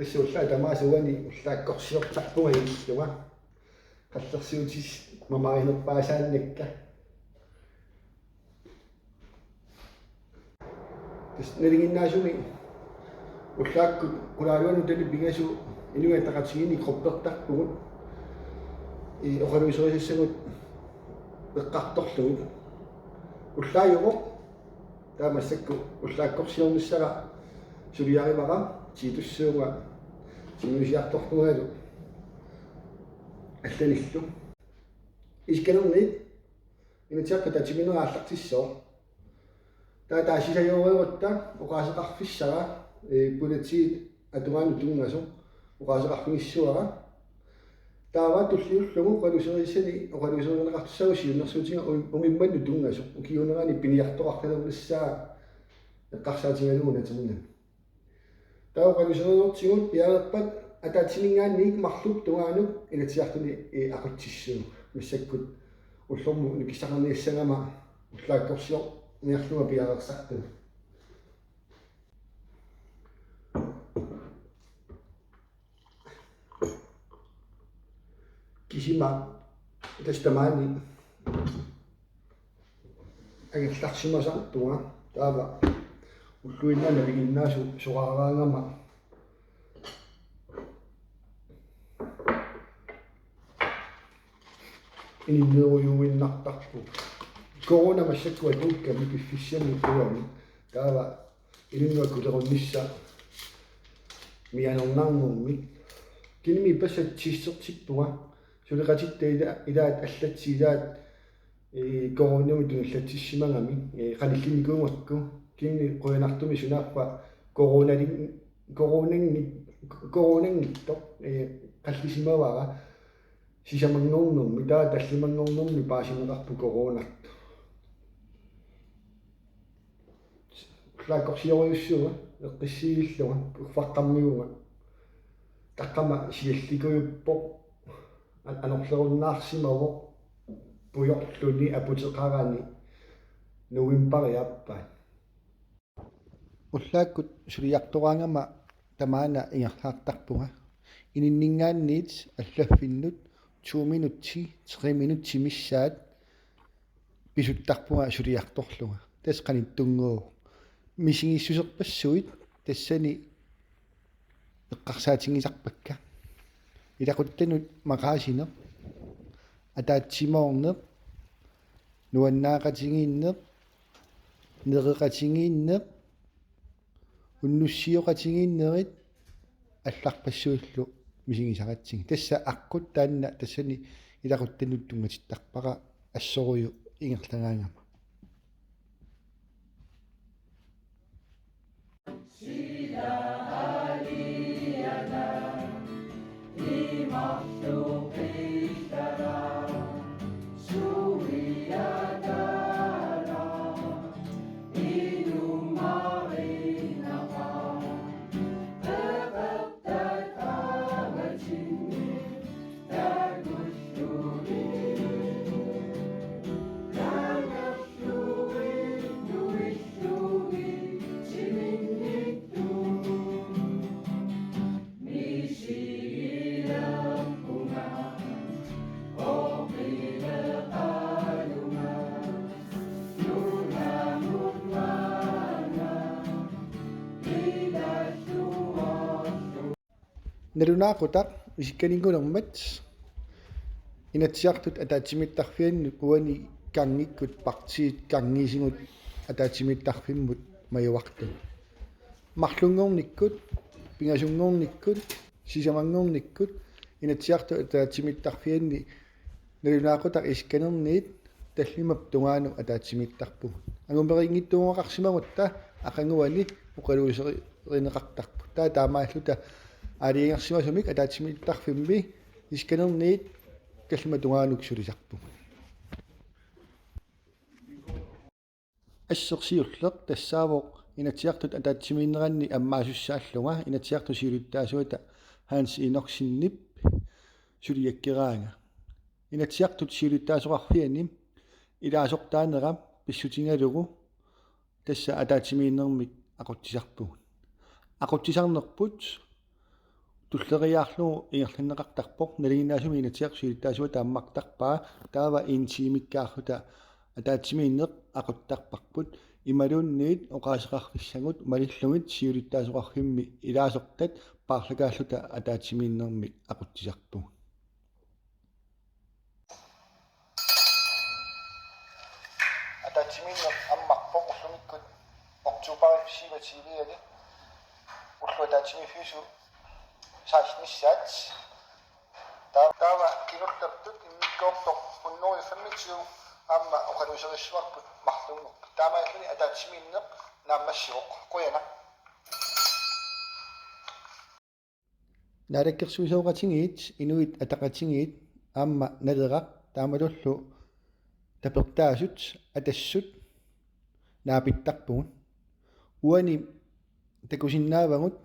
tässä ulla tamaasuani ullaakkorsiortarpunga illuga qallersiutis mamarinerpaasaannakka tas nelinginnaasumi ullaakku kulaaluanu tali pingasu inuataqatigini qoppertarpugut oqaluisorisagut eqqartorlugut ullaajuqoq taamassakku ullaakkorsiornissaga suliarimara tiitussuuga tinusiartorlugalu алланиллу исканернит инатиакка татиминерaallartissoo таасисаёориутта оqaасеқарфиссара пулатиит атугаану тунгасо оqaасеқарфигиссуара таава туллиуллугу қалусерисани оқалусеринеқартуссагусиуннэрсуутинга умимманну тунгасо укиунерани пиниартоқаркалернссаа эққарсаатингалугу натамуна таа қалусеринертигут пиалерпат атаатсинингаанник марлуп тугаанук инатиартуни ақутсиссуу миссаккут уллорму никиссақарниассагама уллааккорсиор ниарлуга пиалерсарту кисима тастамаани агилларсимасартуга таава уллуиннаана вигиннаасу сораараангама иннеруйуиннартарпу корона массаккуа туукками пиффиссами туами таава илиннуаккулеруннисса мианернарнэрми киними пассатсиссертиппуга сулеқатиттаила илаат аллатсилаат коронами туналлатсиссимагами қаниллиникуумакку кинни қуянартуми сунаарпа коронангитто қаллисимавара сисамангорнэрми таа таллимангорнэрми паасинеқарпу коронарт лааккорсиориуссуга эққиссигиллуга уффаққармиуга таққама сиалликуйуппо анерлеруннаарсимаво пуйорлуни апутеқарани нуимпариаппа уллааккут сулиартораангама тамаана ингерлаартарпуга ининнингаанниит аллаффиннут 2 минутти 3 минутти миссаат писуттарпуга сулиарторлуга тас каниттунгуу мисигиссусерпассуит тассани эққарсаатингисарпакка илақуттанут мақаасинеқ атаатсимоорнеқ нуаннаақатингииннеқ нереқатингииннеқ уннуссиоқатингииннерит алларпассуиллу мисигисаратсинг тасса аққут таанна тассани илақуттанут тунгатиттарпара ассорую ингерлагаангама налунаақутақ исикканингулермат инатсиартут атаатсимиттарфианнут уани кангиккут партиит кангисигут атаатсимиттарфиммут маюарту марлунгорниккут пингасунгорниккут сисамангорниккут инатсиарту атаатсимиттарфианни налунаақутақ исикканерниит таллимап тунгаану атаатсимиттарпуг агумперингиттунгоқарсимагутта ақангуани уқалуусеринеқартарпу таа таамааллута алиингерсимасумик атаатсимиттарфимми исикканерниит таллима тунгаану сулисарпу ассерсиуллеқ тассаавоқ инатсиартут атаатсимииннеранни аммаасуссааллунга инатсиарту сиулуттаасуата хаанс инорсиннип сулиаккераанга инатсиартут сиулуттаасоқарфианим илаасортаанера писсутингалугу тасса атаатсимииннермик ақутсисарпугут ақутсисарнерпут туллериаарлуу ингерланнеқартарпоқ налигинаасуми инатиарсуилиттаасуа тааммартарпаа таава интимиккаарлута атаатсимииннеқ ақуттарпарпут ималуунниит оқаасеқарфиссагут малиллугит сиулиттаасоқарфимми илаасортат паарлакааллута атаатсимииннермик ақуттисарпуг атаатсимииннер аммарпоқ уллумиккут октубари сивативиани уллуатаатсимифису саасниссаат таава кинуллертут иммиккоортоқ уннуи 25 амма оқалусерissуарпут марлунгоқ таамааллуни атаатсимииннеқ нааммассуоқ қуяна нараккерсуисооқатингиит инуит атақатингиит аама налерақ таамалуллу тапертаасут атассут наапиттарпугут уани такусиннаавагут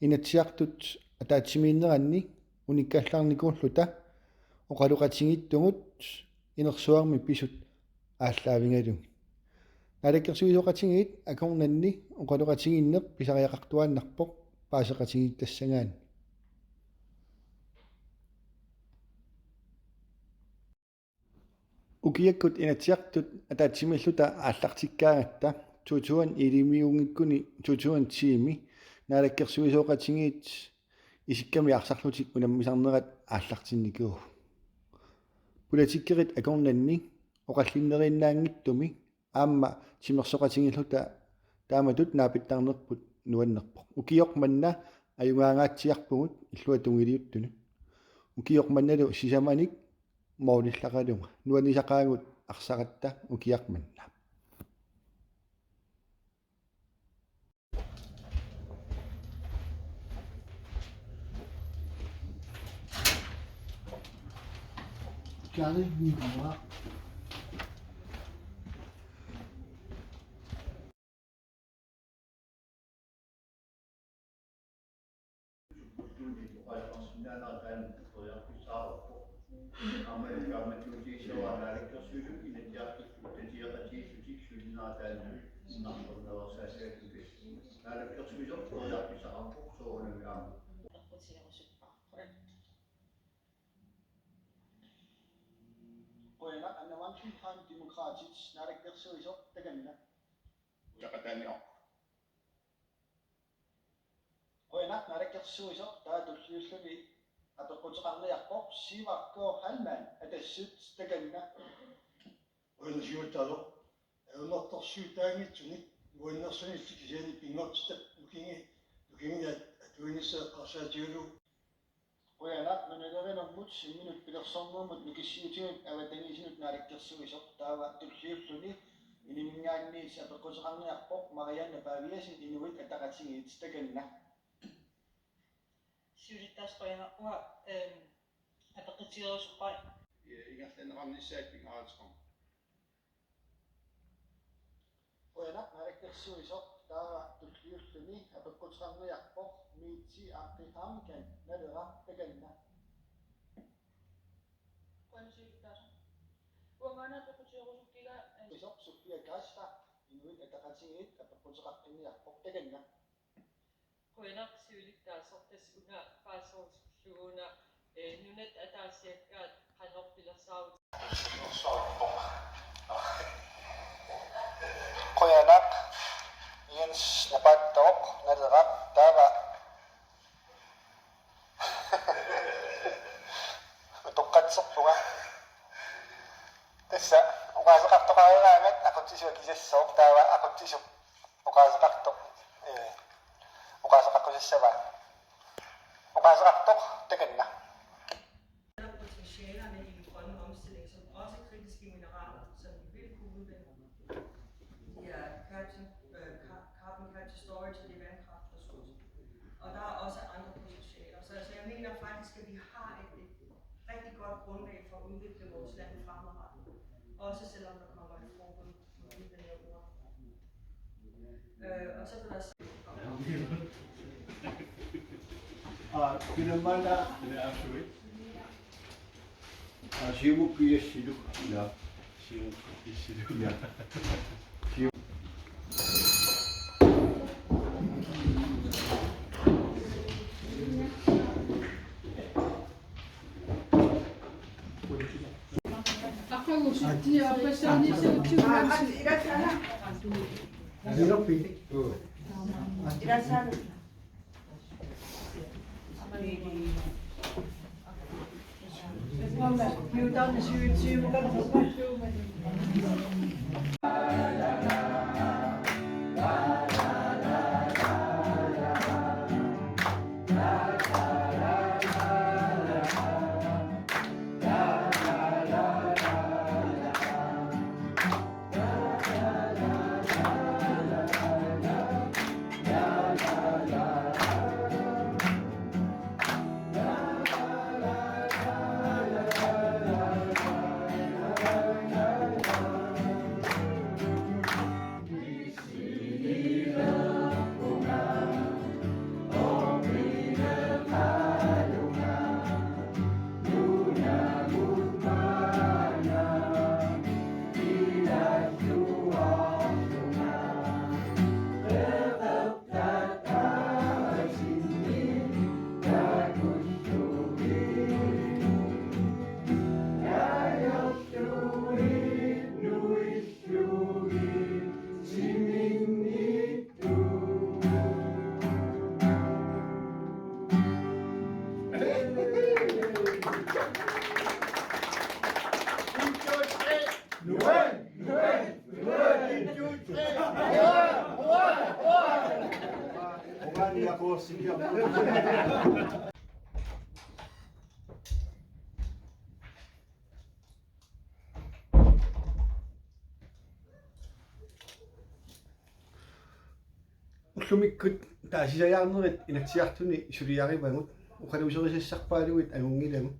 инатсиартут атаатсимииннеранни униккааллаарникууллута оқалуқатингиттугут инерсуарми писут ааллаавингалуг нараккерсуисооқатингиит акорнанни оқалуқатингиннеқ писариақартуааннарпоқ паасеқатингиттассагаан укиаккут инатсиартут атаатсимиллута ааллартиккаагатта тутуан илимиунгиккуни тутуан тиими нараккерсуисооқатингиит исикками арсарлутик унаммисарнерат ааллартинникуу политиккерит акорнанни оқаллиннерииннаангиттуми аама тимерсоқатингиллута тааматут наапиттарнерпут нуаннерпоқ укиоқманна аюнгаагаатсиарпугут иллуа тунгилиуттуну укиоқманналу сисаманик моолиллақалунга нуанисақаагут арсаратта укиақманна Kærligheden Quyana annamankihan demokratisk narikkersuisoq taganna Uqaqataniaq Quyana narikkersuisoq taatulliullumi atoqqutiqarniarpoq sivarkoo halman atassut taganna uinnersuutalo unertorsuutaangitsunik uinnersunissukisani pingortitap lukingi atuinisseeqqarsaatiulu Quyana nunalerinermut minut pilersornuumut nikissiutigut avatangisinut narikkersuisoq taava tulliulluni inimingaanniis atoqqutiqarniarpoq Marianne Paviasin inuit ataqatingiit taganna сиулиттаасқоянгаққуа апеққитиерусуққай ingerlannerarnissaat pingarataqam Quyana narikkersuisoq taava tulliulluni apeqqutiqarniarpoq miitsi aaqqitaamikan nalera taganna қуансиулиттаасо уангаана апеққитиерусуккига isoq Sofia Gasta inuit ataqatingiit apeqqutiqarniarpoq taganna қуянақ сиулиттаасортас уна паасоорсуллугуна нунат атаассиаккаат қанорпилерсаавут Qoyanaq Jens Napattooq naleraq taava toqqatserpuga tassa oqaaseqartoqaaraangat aquttisua kisassoq taava aquttisu oqaaseqartoq oqaaseqaqqusissava oqaaseqartoq takanna potentialerne i den grønne omstilling, som også kritiske mineraler, som vi vil kunne udvinde. De er carbon capture storage og det er vandkraftressourcer. Og der er også andre potentialer. Så altså, jeg mener faktisk, at vi har et rigtig godt grundlag for at udvikle vores land fremadrettet. Også selvom der kommer et forbud mod udvinding af uran. Og så vil der pinamala sivukkiyassiluk ja sivukkiyassiluk ja Ullumikut taasisajaarnerit inatsiartuni suliarivangut uqaluuserissassarpaaluit agungilagu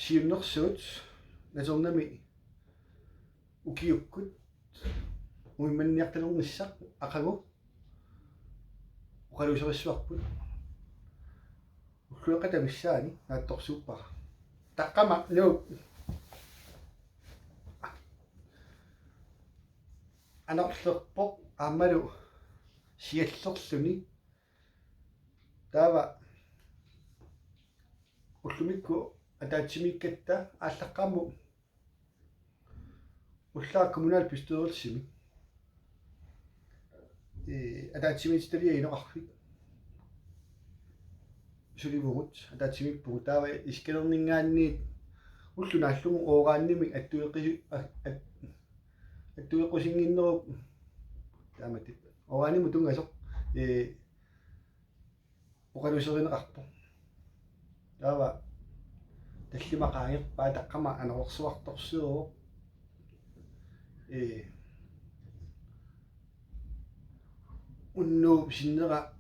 siunnersuut natornami ukiukkut uimmanniartalornissaq aqagu uqaluuserissuarput ullueqatamissaani naattorsuuppara taqqama nuuk anorlerpoq aammalu siallerluni taava ullumikku ataatsimikkatta ааllaqqaammu ullaa kommunal pistoorissimi ataatsimitsitalia inoqarfik sulivugut ataatsimippugu taava iskalerningaanniit ullunaallungu ooraannimi attuequsinginnerup taamatit ooraanimu tungasoq uqaluserineqarpo taava таллимақаангерпаа таққама анерсуарторсуо уннуу синнера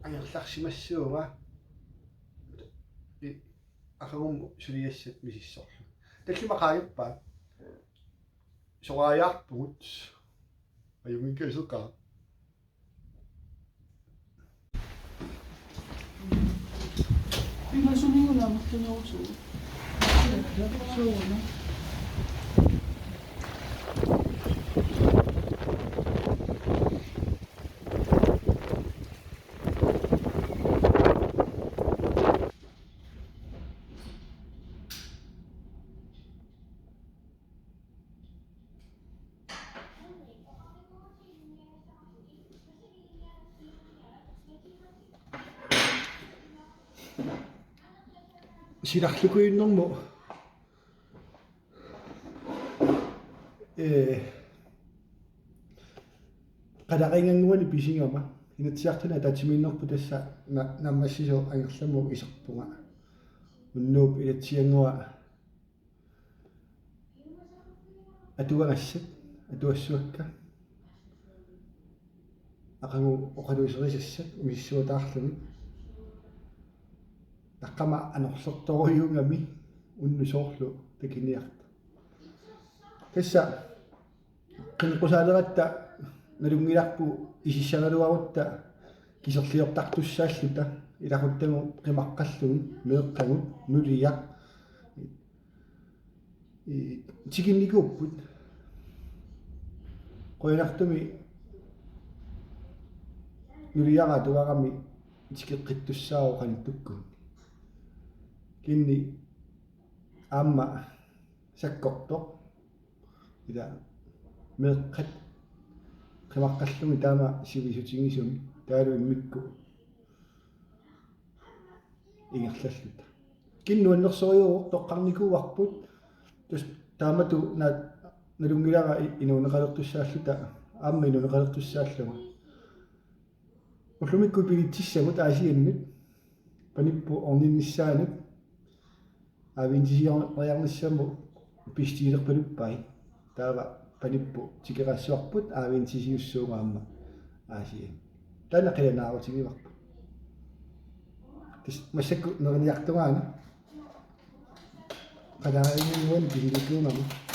ангерларсимассуунга ахагум сулиассат мисиссорлу таллимақаангерпаа согааяарпугут аюмиккасука 이거 수능은 안 먹더냐고 줘. 수능은 силарлукуиннэрму qadaqiнгангуани писингама инатсиартуна татимииннерпу тасса наммассисо ангерламу исерпунга уннууп илатсиангуа атуагассат атуассуакка ақангу оқалуисерисассат умиссуатаарлуни таққама анерлерторюунгами уннусоорлу такиниарта тасса кинеқусаалератта налунгиларпу исиссагалуарутта кисерлиортартуссааллута илақуттагу қимаққаллуги меэққагут нулиақ тигинникууппут қоянартуми нулиаға туарами тикеққиттуссаау қанттуккун кинни аама саккорто ила меэккат qimaqқаллуми таама сивисутингисуми таалу иммикку ингерллаллута киннуаннерсориуоқ тоққарникууарпут тус таамату налунгилара инуунеқалертуссааллута аама инуунеқалертуссааллуга уллумикку пигитсиссагут аасианнут паниппу орнинниссаанут авинтисиорниарниссаму пистиилерпалуппай таава паниппу тикерассуарпут авинтисиуссуугаама аасиан тана қиланаарутигиварпу тис массакку нерниартугаана qalaarinnguan pilikuunami